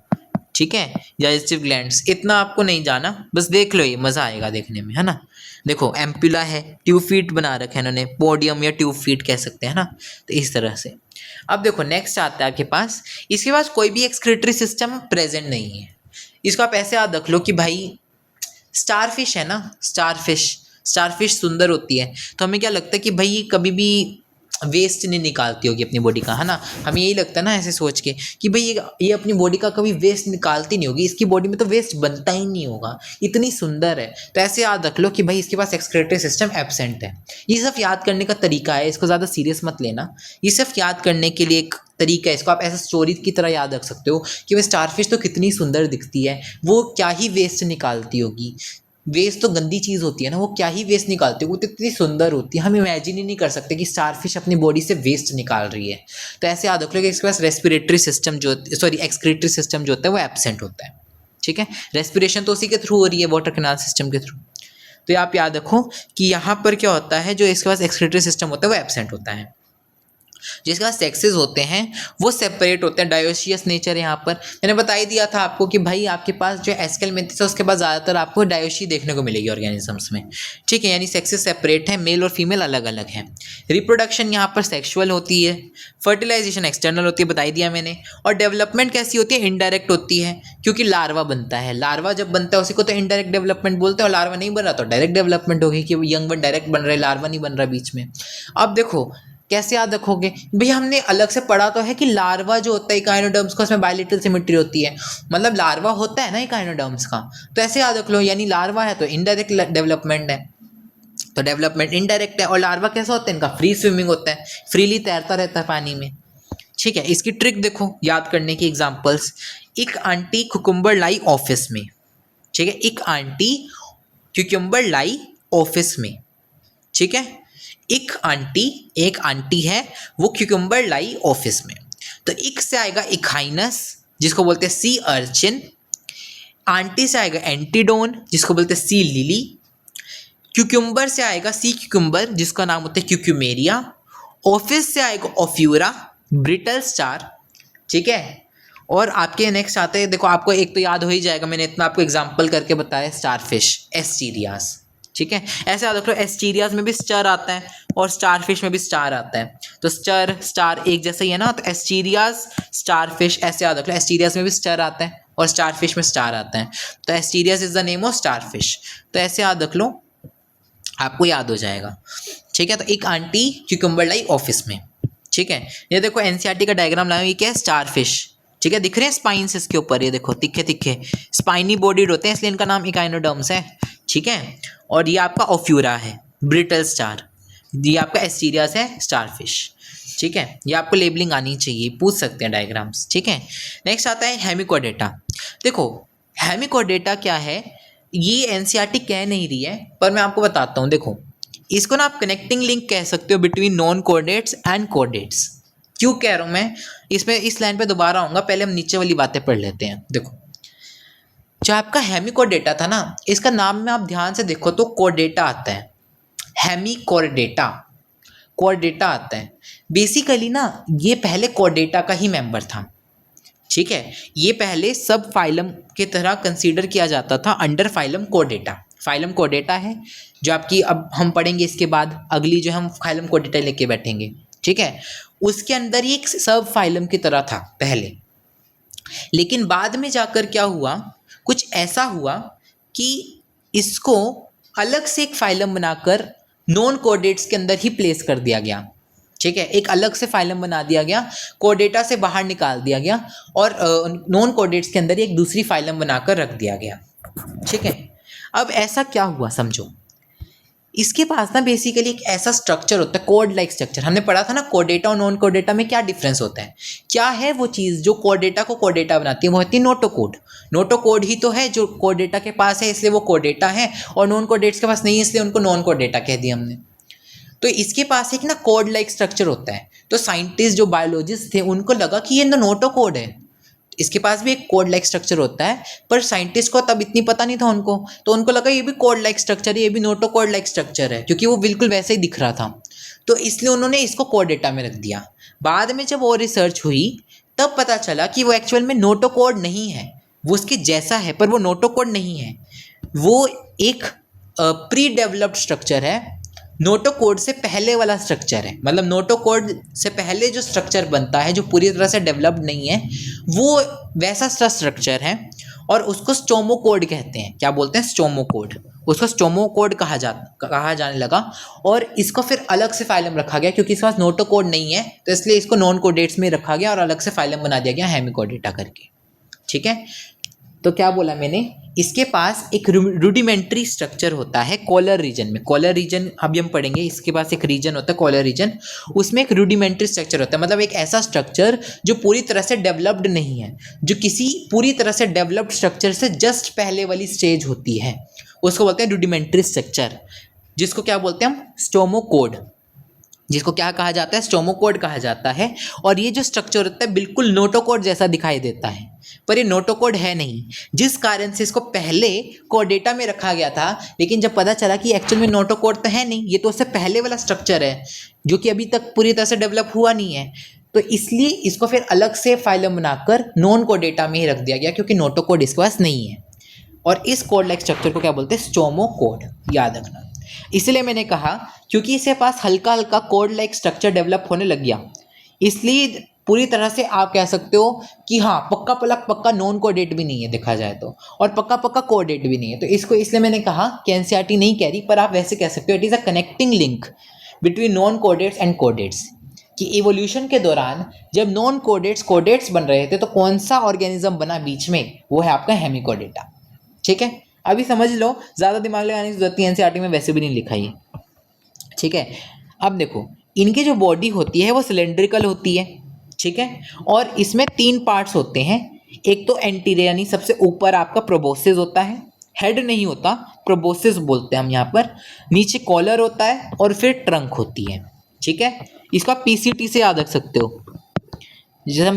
ठीक है, डाइजेस्टिव ग्लैंड्स, इतना आपको नहीं जाना, बस देख लो, ये मज़ा आएगा देखने में, है ना। देखो एम्पुला है, ट्यूब फीट बना रखे हैं इन्होंने, पोडियम या ट्यूब फीट कह सकते हैं ना, तो इस तरह से। अब देखो नेक्स्ट आता है आपके पास, इसके पास कोई भी एक्सक्रीटरी सिस्टम प्रेजेंट नहीं है। इसको आप ऐसे याद रख लो कि भाई स्टारफिश है ना, स्टारफिश सुंदर होती है, तो हमें क्या लगता है कि भाई ये कभी भी वेस्ट नहीं निकालती होगी अपनी बॉडी का, है ना। हमें यही लगता है ना ऐसे सोच के कि भाई ये अपनी बॉडी का कभी वेस्ट निकालती नहीं होगी, इसकी बॉडी में तो वेस्ट बनता ही नहीं होगा, इतनी सुंदर है। तो ऐसे याद रख लो कि भाई इसके पास एक्सक्रीटरी सिस्टम एब्सेंट है। ये सिर्फ याद करने का तरीका है, इसको ज़्यादा सीरियस मत लेना। ये सिर्फ याद करने के लिए एक तरीका है, इसको आप ऐसा स्टोरी की तरह याद रख सकते हो कि वह स्टारफिश तो कितनी सुंदर दिखती है, वो क्या ही वेस्ट निकालती होगी। वेस्ट तो गंदी चीज़ होती है ना, वो क्या ही वेस्ट निकालती है, वो तो इतनी सुंदर होती है, हम इमेजिन ही नहीं कर सकते कि स्टारफिश अपनी बॉडी से वेस्ट निकाल रही है। तो ऐसे याद रख लो कि इसके पास रेस्पिरेटरी सिस्टम एक्सक्रीटरी सिस्टम जो होता है वो एब्सेंट होता है। ठीक है, रेस्पिरेशन तो उसी के थ्रू हो रही है, वाटर कैनाल सिस्टम के थ्रू। तो आप याद रखो कि यहाँ पर क्या होता है, जो इसके पास एक्सक्रीटरी सिस्टम होता है वो एब्सेंट होता है। जिसके पास सेक्सेस होते हैं वो सेपरेट होते हैं, डायोशियस नेचर है यहाँ पर। मैंने बता ही दिया था आपको कि भाई आपके पास जो एस्केलमेंथिस है उसके पास ज़्यादातर आपको डायोशी देखने को मिलेगी ऑर्गेनिजम्स में। ठीक है, यानी सेक्सेस सेपरेट है, मेल और फीमेल अलग अलग हैं। रिप्रोडक्शन यहाँ पर सेक्शुअल होती है, फर्टिलाइजेशन एक्सटर्नल होती है, बताई दिया मैंने। और डेवलपमेंट कैसी होती है, इनडायरेक्ट होती है, क्योंकि लार्वा बनता है। लार्वा जब बनता है उसी को तो इनडायरेक्ट डेवलपमेंट बोलते हैं, और लार्वा नहीं बन रहा तो डायरेक्ट डेवलपमेंट होगी कि यंग वन डायरेक्ट बन रहा है, लार्वा नहीं बन रहा बीच में। अब देखो कैसे याद रखोगे भैया, हमने अलग से पढ़ा तो है कि लार्वा जो होता है इकाइनोडर्म्स का, उसमें बायलेटरल सिमेट्री होती है, मतलब लार्वा होता है ना इकाइनोडर्म्स का, तो ऐसे याद रख लो, यानी लार्वा है तो इनडायरेक्ट डेवलपमेंट है, तो डेवलपमेंट इनडायरेक्ट है। और लार्वा कैसा होता है, इनका फ्री स्विमिंग होता है, फ्रीली तैरता रहता है पानी में। ठीक है, इसकी ट्रिक देखो याद करने की एग्जांपल्स। एक आंटी कुकुम्बर लाई ऑफिस में, ठीक है, एक आंटी क्यूकम्बर लाई ऑफिस में, ठीक है, एक आंटी है वो क्यूकम्बर लाई ऑफिस में। तो एक से आएगा इखाइनस जिसको बोलते हैं सी अर्चिन, आंटी से आएगा एंटीडोन जिसको बोलते हैं सी लिली, क्यूक्यूम्बर से आएगा सी क्यूक्यूम्बर जिसका नाम होता है क्यूक्यूमेरिया, ऑफिस से आएगा ओफ्यूरा ब्रिटल स्टार, ठीक है। और आपके नेक्स्ट आते हैं, देखो आपको एक तो याद हो ही जाएगा, मैंने इतना आपको एग्जांपल करके बताया, स्टारफिश एस्टीरियास, ठीक है। ऐसे याद रखो एस्टीरियास में भी स्टार आता है और स्टारफिश में भी स्टार आता है, तो स्टार स्टार एक जैसा ही है ना, तो एस्टीरियास स्टारफिश ऐसे याद रख लो, एस्टीरियास में भी स्टार आता है और स्टारफिश में स्टार आता है, तो Asterias is the name of starfish, तो ऐसे याद रख लो, आपको याद हो जाएगा, ठीक है। तो एक आंटी क्यूकम्बर लाई ऑफिस में, ठीक है। ये देखो एनसीईआरटी का डायग्राम लाया, ये क्या है, स्टारफिश, ठीक है, दिख रहे हैं स्पाइन्स इसके ऊपर, ये देखो तिखे तिखे स्पाइनी बॉडीड होते हैं इसलिए इनका नाम इकाइनोडर्म्स है, ठीक है। और ये आपका ओफ्यूरा है ब्रिटल स्टार, ये आपका एस्टीरियास है स्टारफिश, ठीक है। ये आपको लेबलिंग आनी चाहिए, पूछ सकते हैं डायग्राम्स, ठीक है। नेक्स्ट आता है हेमिकोडेटा। देखो हेमिकोडेटा क्या है, ये एनसीईआरटी कह नहीं रही है पर मैं आपको बताता हूँ। देखो इसको ना आप कनेक्टिंग लिंक कह सकते हो between non coordinates and coordinates. क्यों कह रहा हूँ मैं, इसमें इस लाइन पे दोबारा आऊँगा, पहले हम नीचे वाली बातें पढ़ लेते हैं। देखो जो आपका हेमिकोडेटा था ना, इसका नाम में आप ध्यान से देखो तो कोडेटा आता है, हेमिकोडेटा कोडेटा आता है। बेसिकली ना ये पहले कोडेटा का ही मेंबर था, ठीक है। ये पहले सब फाइलम की तरह कंसीडर किया जाता था अंडर फाइलम कोडेटा। फाइलम कोडेटा है जो आपकी, अब हम पढ़ेंगे इसके बाद अगली जो हम फाइलम कोडेटा लेके बैठेंगे, ठीक है। उसके अंदर ये एक सब फाइलम की तरह था पहले, लेकिन बाद में जाकर क्या हुआ, कुछ ऐसा हुआ कि इसको अलग से एक फाइलम बनाकर नॉन कोऑर्डिनेट्स के अंदर ही प्लेस कर दिया गया, ठीक है। एक अलग से फाइलम बना दिया गया, कोडेटा से बाहर निकाल दिया गया और नॉन कोऑर्डिनेट्स के अंदर एक दूसरी फाइलम बनाकर रख दिया गया, ठीक है। अब ऐसा क्या हुआ समझो, इसके पास ना बेसिकली एक ऐसा स्ट्रक्चर होता है कोड लाइक स्ट्रक्चर। हमने पढ़ा था ना कोडेटा और नॉन कोडेटा में क्या डिफरेंस होता है, क्या है वो चीज़ जो कोडेटा को कोडेटा बनाती है, वो होती है नोटोकोड। नोटोकोड ही तो है जो कोडेटा के पास है इसलिए वो कोडेटा है, और नॉन कोडेट्स के पास नहीं है इसलिए उनको नॉन कोडेटा कह दिया हमने। तो इसके पास एक ना कोड लाइक स्ट्रक्चर होता है, तो साइंटिस्ट जो बायोलॉजिस्ट थे उनको लगा कि ये नोटोकोड है, इसके पास भी एक कोड लाइक स्ट्रक्चर होता है, पर साइंटिस्ट को तब इतनी पता नहीं था उनको, तो उनको लगा ये भी कोड लाइक स्ट्रक्चर है, ये भी नोटो कोड लाइक स्ट्रक्चर है, क्योंकि वो बिल्कुल वैसे ही दिख रहा था, तो इसलिए उन्होंने इसको कोडेटा में रख दिया। बाद में जब वो रिसर्च हुई तब पता चला कि वो एक्चुअल में नोटो कोड नहीं है, वो उसके जैसा है पर वो नोटो कोड नहीं है, वो एक प्री डेवलप्ड स्ट्रक्चर है, नोटो कोड से पहले वाला स्ट्रक्चर है। मतलब नोटो कोड से पहले जो स्ट्रक्चर बनता है जो पूरी तरह से डेवलप्ड नहीं है, वो वैसा स्ट्रक्चर है और उसको स्टोमो कोड कहते हैं। क्या बोलते हैं, स्टोमो कोड, उसको स्टोमो कोड कहा जाने लगा, और इसको फिर अलग से फाइलम रखा गया क्योंकि इसके पास नोटो कोड नहीं है, तो इसलिए इसको नॉन कोडेट्स में रखा गया और अलग से फाइलम बना दिया गया हेमिकोडेटा करके, ठीक है। तो क्या बोला मैंने, इसके पास एक रूडिमेंट्री स्ट्रक्चर होता है कॉलर रीजन में। कॉलर रीजन अभी हम पढ़ेंगे, इसके पास एक रीजन होता है कॉलर रीजन, उसमें एक रूडिमेंट्री स्ट्रक्चर होता है, मतलब एक ऐसा स्ट्रक्चर जो पूरी तरह से डेवलप्ड नहीं है, जो किसी पूरी तरह से डेवलप्ड स्ट्रक्चर से जस्ट पहले वाली स्टेज होती है, उसको बोलते हैं रूडिमेंट्री स्ट्रक्चर, जिसको क्या बोलते हैं हम, स्टोमो कोड, जिसको क्या कहा जाता है, स्टोमो कोड कहा जाता है। और ये जो स्ट्रक्चर होता है बिल्कुल नोटो कोड जैसा दिखाई देता है, पर ये नोटो कोड है नहीं, जिस कारण से इसको पहले कोडेटा में रखा गया था, लेकिन जब पता चला कि एक्चुअल में नोटो कोड तो है नहीं, ये तो उससे पहले वाला स्ट्रक्चर है जो कि अभी तक पूरी तरह से डेवलप हुआ नहीं है, तो इसलिए इसको फिर अलग से फाइलम बनाकर नॉन कोडेटा में ही रख दिया गया क्योंकि नोटो कोड इसके पास नहीं है। और इस कोड लाइक स्ट्रक्चर को क्या बोलते हैं, स्टोमो कोड, याद रखना। इसलिए मैंने कहा क्योंकि इसके पास हल्का हल्का कोड लाइक स्ट्रक्चर डेवलप होने लग गया, इसलिए पूरी तरह से आप कह सकते हो कि हाँ पक्का नॉन कोडेट भी नहीं है देखा जाए तो, और पक्का कोडेट भी नहीं है। तो इसको इसलिए मैंने कहा कि एनसीईआरटी नहीं कह रही, पर आप वैसे कह सकते हो it is a connecting link between non कोडेट्स and कोडेट्स, कि इवोल्यूशन के दौरान जब नॉन कोडेट्स बन रहे थे तो कौन सा ऑर्गेनिज्म बना बीच में, वो है आपका हेमिकोडेटा, ठीक है। अभी समझ लो, ज़्यादा दिमाग लगाने की जरूरत नहीं, एनसीईआरटी में वैसे भी नहीं लिखा ये, ठीक है। अब देखो इनकी जो बॉडी होती है वो सिलेंड्रिकल होती है, ठीक है, और इसमें 3 पार्ट्स होते हैं, एक तो एंटीरियर यानी सबसे ऊपर आपका प्रोबोसिस होता है, हेड नहीं होता, प्रोबोसिस बोलते हैं हम यहाँ पर। नीचे कॉलर होता है और फिर ट्रंक होती है। ठीक है, इसको आप पीसीटी से याद रख सकते हो। जैसे हम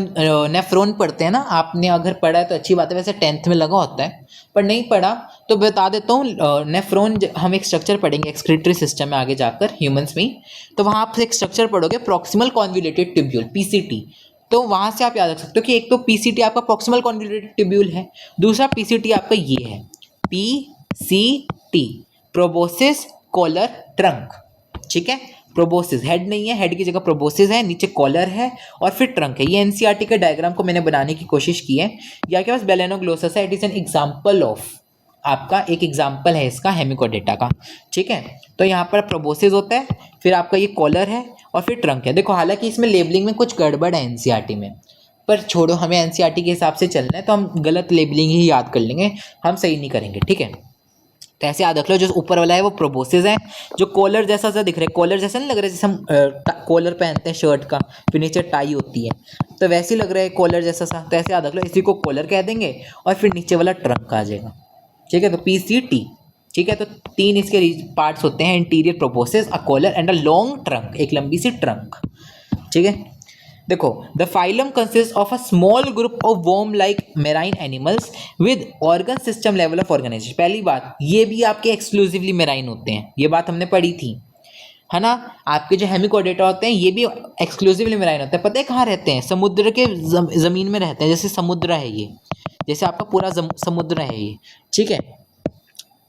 नेफ्रॉन पढ़ते हैं ना, आपने अगर पढ़ा है तो अच्छी बात है, वैसे 10th में लगा होता है, पर नहीं पढ़ा तो बता देता हूँ। नेफ्रॉन हम एक स्ट्रक्चर पढ़ेंगे एक्सक्रीटरी सिस्टम में आगे जाकर ह्यूमंस में, तो वहाँ आप एक स्ट्रक्चर पढ़ोगे प्रॉक्सिमल कॉन्वोल्यूटेड ट्यूब्यूल पीसीटी। तो वहाँ से आप याद रख सकते हो कि एक तो पीसीटी आपका प्रॉक्सिमल कॉन्वोल्यूटेड ट्यूब्यूल है, दूसरा पीसीटी आपका ये है पीसीटी, प्रोबोसिस कॉलर ट्रंक। ठीक है, प्रोबोसिस हेड नहीं है, हेड की जगह प्रोबोसिस है, नीचे कॉलर है और फिर ट्रंक है। ये एनसीईआरटी के डायग्राम को मैंने बनाने की कोशिश की है। या के पास बेलेनोग्लोसस है, it is an example of, आपका एक एग्जांपल है इसका हेमिकोडेटा का। ठीक है, तो यहाँ पर प्रोबोसिस होता है, फिर आपका ये कॉलर है और फिर ट्रंक है। देखो हालांकि इसमें लेबलिंग में कुछ गड़बड़ है एनसीईआरटी में, पर छोड़ो, हमें एनसीईआरटी के हिसाब से चलना है, तो हम गलत लेबलिंग ही याद कर लेंगे, हम सही नहीं करेंगे। ठीक है, तो ऐसे याद रख लो, जो ऊपर वाला है वो प्रोबोसिस है, जो कॉलर जैसा सा दिख रहा है, कॉलर जैसा नहीं लग रहा है जैसे हम कॉलर पहनते हैं शर्ट का, फिर नीचे टाई होती है, तो वैसे ही लग रहा है कॉलर जैसा सा, तो ऐसे याद रख लो, इसी को कॉलर कह देंगे और फिर नीचे वाला ट्रंक आ जाएगा। ठीक है, तो पीसीटी। ठीक है, तो 3 इसके पार्ट्स होते हैं, interior proboscis, a collar and a long trunk, एक लंबी सी ट्रंक। ठीक है, देखो the phylum consist of a small group of worm like marine animals with organ system level of organisation. पहली बात, ये भी आपके एक्सक्लूसिवली मेराइन होते हैं, ये बात हमने पढ़ी थी, है ना। आपके जो हेमिकोडेटा होते हैं ये भी एक्सक्लूसिवली मेराइन होते हैं। पता है कहाँ रहते हैं? समुद्र के ज़मीन में रहते हैं, जैसे समुद्र है ये, जैसे आपका पूरा समुद्र है ये। ठीक है,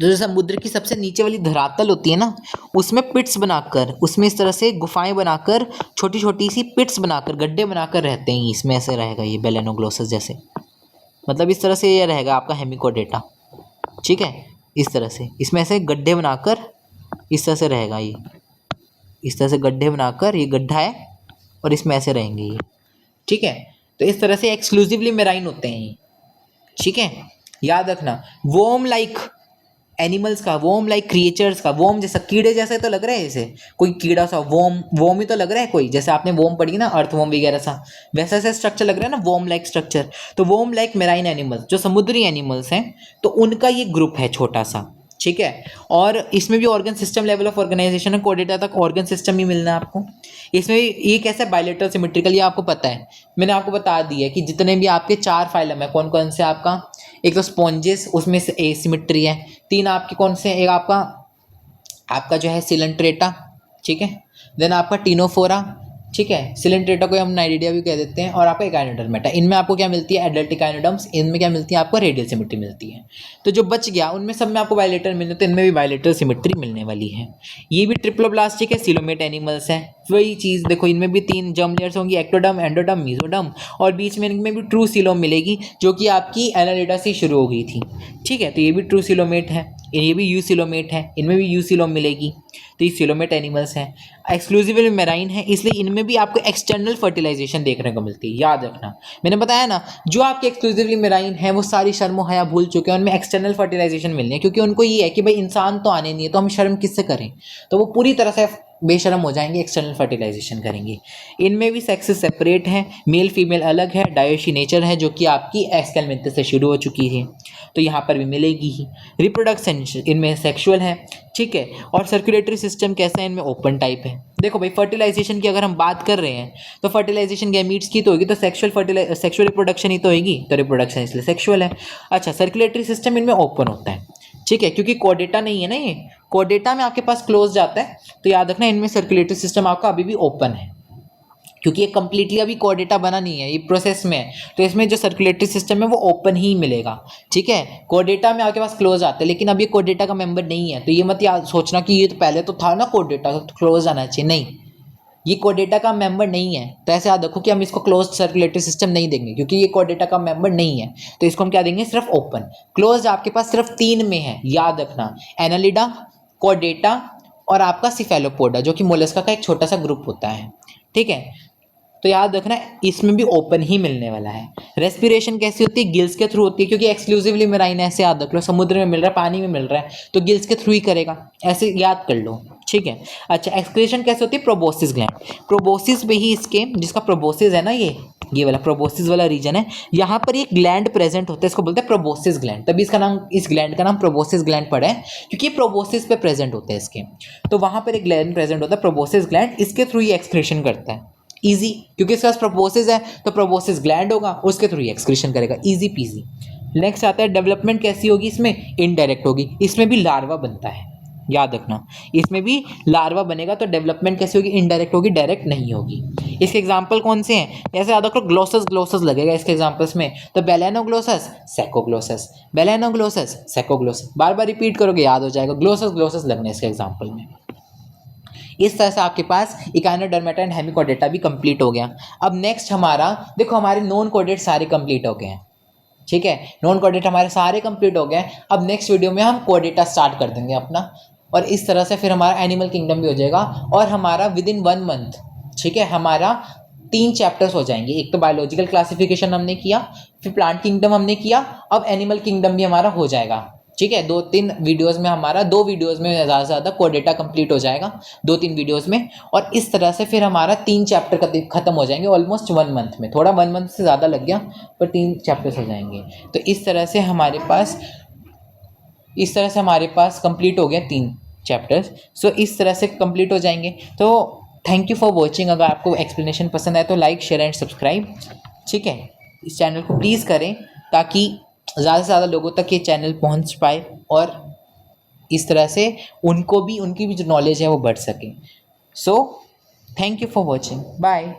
जो समुद्र की सबसे नीचे वाली धरातल होती है ना, उसमें पिट्स बनाकर, उसमें इस तरह से गुफाएं बनाकर, छोटी छोटी सी पिट्स बनाकर, गड्ढे बनाकर रहते हैं। इसमें ऐसे रहेगा ये बेलेनोग्लोसस जैसे, मतलब इस तरह से ये रहेगा आपका हेमिकोडेटा। ठीक है, इस तरह से इसमें ऐसे गड्ढे बनाकर इस तरह से रहेगा ये, इस तरह से गड्ढे बनाकर, ये गड्ढा है और इसमें ऐसे रहेंगे ये। ठीक है, तो इस तरह से एक्सक्लूसिवली मेराइन होते हैं ये। ठीक है, याद रखना, वोम लाइक एनिमल्स का, वोम लाइक क्रिएचर्स का, वोम जैसा कीड़े जैसे तो लग रहा है, जैसे कोई कीड़ा सा, वोम वोम ही तो लग रहा है कोई, जैसे आपने वोम पढ़ी ना, अर्थ वोम वगैरह सा, वैसा सा स्ट्रक्चर लग रहा है ना, वोम लाइक स्ट्रक्चर। तो वोम लाइक मेराइन एनिमल्स, जो समुद्री एनिमल्स हैं, तो उनका ये ग्रुप है छोटा सा। ठीक है, और इसमें भी organ system level of organisation है, कोडेटा तक ऑर्गन सिस्टम ही मिलना है आपको। इसमें ये कैसा बायलेटरल सिमेट्रिकल, ये आपको पता है, मैंने आपको बता दिया कि जितने भी आपके 4 फाइलम है, कौन कौन से आपका, एक तो स्पॉन्जेस, उसमें से एसिमेट्री है। 3 आपके कौन से, एक आपका जो है सिलेंट्रेटा। ठीक है, देन आपका टीनोफोरा। ठीक है, सिलेंट्रेटा को हम नाइडिडिया भी कह देते हैं, और आपका इकाइनोडर्मेटा। इनमें आपको क्या मिलती है? Adult echinoderms. इनमें क्या मिलती है आपको? रेडियल सिमेट्री मिलती है। तो जो बच गया उनमें सब में आपको बायलेटर मिलने, तो इनमें भी बायलेटर सिमेट्री मिलने वाली है। ये भी ट्रिप्लोब्लास्टिक है, सिलोमेट एनिमल्स हैं। वही चीज़ देखो, इनमें भी 3 जर्म लेयर्स होंगी, एक्टोडर्म, एंडोडर्म, मीजोडर्म, और बीच में इनमें भी ट्रू सिलोम मिलेगी, जो कि आपकी एनालिडा से शुरू हो गई थी। ठीक है, तो ये भी ट्रू सिलोमेट है, ये भी यू सिलोमेट है, इनमें भी यू सिलोम मिलेगी। तो ये सिलोमेट एनिमल्स हैं, एक्सक्लूसिवली मेराइन है, इसलिए इनमें भी आपको एक्सटर्नल फर्टिलाइजेशन देखने को मिलती है। याद रखना, मैंने बताया ना, जो आपके एक्सक्लूसिवली मेराइन है वो सारी शर्म हया भूल चुके हैं, उनमें एक्सटर्नल फर्टिलाइजेशन मिलनी है, क्योंकि उनको ये है कि भाई इंसान तो आने नहीं है, तो हम शर्म किससे करें, तो वो पूरी तरह से बेशर्म हो जाएंगे, एक्सटर्नल फर्टिलाइजेशन करेंगे। इनमें भी सेक्सेस सेपरेट हैं, मेल फीमेल अलग है, डायोशी नेचर है, जो कि आपकी एक्सकेलमेंथ से शुरू हो चुकी है, तो यहाँ पर भी मिलेगी ही। रिप्रोडक्शन इनमें सेक्सुअल है। ठीक है, और सर्कुलेटरी सिस्टम कैसा है? इनमें ओपन टाइप है। देखो भाई, फर्टिलाइजेशन की अगर हम बात कर रहे हैं, तो फर्टिलाइजेशन गैमीट्स की तो होगी, तो सेक्सुअल रिप्रोडक्शन ही तो होगी, तो रिप्रोडक्शन इसलिए सेक्सुअल है। अच्छा, सर्कुलेटरी सिस्टम इनमें ओपन होता है। ठीक है, क्योंकि कोडेटा नहीं है ना, ये कोडेटा में आपके पास क्लोज जाता है, तो याद रखना इनमें सर्कुलेटरी सिस्टम आपका अभी भी ओपन है, क्योंकि ये कंप्लीटली अभी कोडेटा बना नहीं है, ये प्रोसेस में है, तो इसमें जो सर्कुलेटरी सिस्टम है वो ओपन ही मिलेगा। ठीक है, कोडेटा में आपके पास क्लोज आता है, लेकिन अब ये कोडेटा का मेंबर नहीं है, तो ये मत याद सोचना कि ये तो पहले तो था ना कोडेटा, तो क्लोज आना चाहिए, नहीं, ये कोडेटा का मेंबर नहीं है। तो ऐसे याद रखो कि हम इसको क्लोज सर्कुलेटरी सिस्टम नहीं देंगे, क्योंकि ये कोडेटा का मेंबर नहीं है, तो इसको हम क्या देंगे? सिर्फ ओपन। क्लोज आपके पास सिर्फ 3 में है, याद रखना, एनालिडा, कोडेटा और आपका सिफेलोपोडा, जो कि मोलस्का का एक छोटा सा ग्रुप होता है। ठीक है, तो याद रखना इसमें भी ओपन ही मिलने वाला है। रेस्पिरेशन कैसी होती है? गिल्स के थ्रू होती है, क्योंकि एक्सक्लूसिवली मेराइन है, ऐसे याद रख लो, समुद्र में मिल रहा है, पानी में मिल रहा है, तो गिल्स के थ्रू ही करेगा, ऐसे याद कर लो, ठीक है। अच्छा, एक्सक्रीशन कैसे होती है? प्रोबोसिस ग्लैंड, प्रोबोसिस पे ही इसके, जिसका प्रोबोसिस है ना, ये वाला प्रोबोसिस वाला रीजन है, यहाँ पर एक ग्लैंड प्रेजेंट होता है, इसको बोलते हैं प्रोबोसिस ग्लैंड, तभी इसका नाम, इस ग्लैंड का नाम प्रोबोसिस ग्लैंड पड़ा है, क्योंकि प्रोबोसिस पे प्रेजेंट होते हैं इसके। तो वहाँ पर एक ग्लैंड प्रेजेंट होता है प्रोबोसिस ग्लैंड, इसके थ्रू ये एक्सक्रीशन करता है, इजी, क्योंकि इसके पास प्रोबोसिस है तो प्रोबोसिस ग्लैंड होगा, उसके थ्रू ये एक्सक्रीशन करेगा, इजी पीजी। नेक्स्ट आता है डेवलपमेंट कैसी होगी इसमें? इनडायरेक्ट होगी, इसमें भी लार्वा बनता है, याद रखना, इसमें भी लार्वा बनेगा, तो डेवलपमेंट कैसी होगी? इनडायरेक्ट होगी, डायरेक्ट नहीं होगी। इसके एग्जांपल कौन से हैं? जैसे याद रखो, ग्लोसस ग्लोसस लगेगा इसके एग्जांपल्स में, तो बेलेनोग्लोसस, सेकोग्लोसस, बेलेनोग्लोसस, सेकोग्लोसस, बार बार रिपीट करोगे याद हो जाएगा, ग्लोसस ग्लोसस लगने इसके एग्जांपल में। इस तरह से आपके पास इकाइनोडर्मेटा एंड हेमिकोडेटा भी कंप्लीट हो गया। अब नेक्स्ट हमारा देखो, हमारे नॉन कोडेट सारे कंप्लीट हो गए हैं, ठीक है, नॉन कोडेट हमारे सारे कंप्लीट हो गए। अब नेक्स्ट वीडियो में हम कोडेटा स्टार्ट कर देंगे अपना, और इस तरह से फिर हमारा एनिमल किंगडम भी हो जाएगा, और हमारा विद इन 1 मंथ, ठीक है, हमारा 3 चैप्टर्स हो जाएंगे। एक तो बायोलॉजिकल क्लासिफिकेशन हमने किया, फिर प्लांट किंगडम हमने किया, अब एनिमल किंगडम भी हमारा हो जाएगा, ठीक है। 2-3 वीडियोस में हमारा, 2 वीडियोस में ज़्यादा से ज़्यादा कोडेटा कंप्लीट हो जाएगा, 2-3 वीडियोस में, और इस तरह से फिर हमारा 3 चैप्टर खत्म हो जाएंगे ऑलमोस्ट 1 मंथ में, थोड़ा 1 मंथ से ज़्यादा लग गया, पर 3 चैप्टर्स हो जाएंगे। तो इस तरह से हमारे पास कंप्लीट हो गया 3 चैप्टर्स। सो इस तरह से कंप्लीट हो जाएंगे। तो थैंक यू फॉर वॉचिंग। अगर आपको एक्सप्लेनेशन पसंद आए तो लाइक, शेयर एंड सब्सक्राइब, ठीक है। इस चैनल को प्लीज़ करें, ताकि ज़्यादा से ज़्यादा लोगों तक ये चैनल पहुंच पाए, और इस तरह से उनकी भी जो नॉलेज है वो बढ़ सके। So thank you for watching, bye.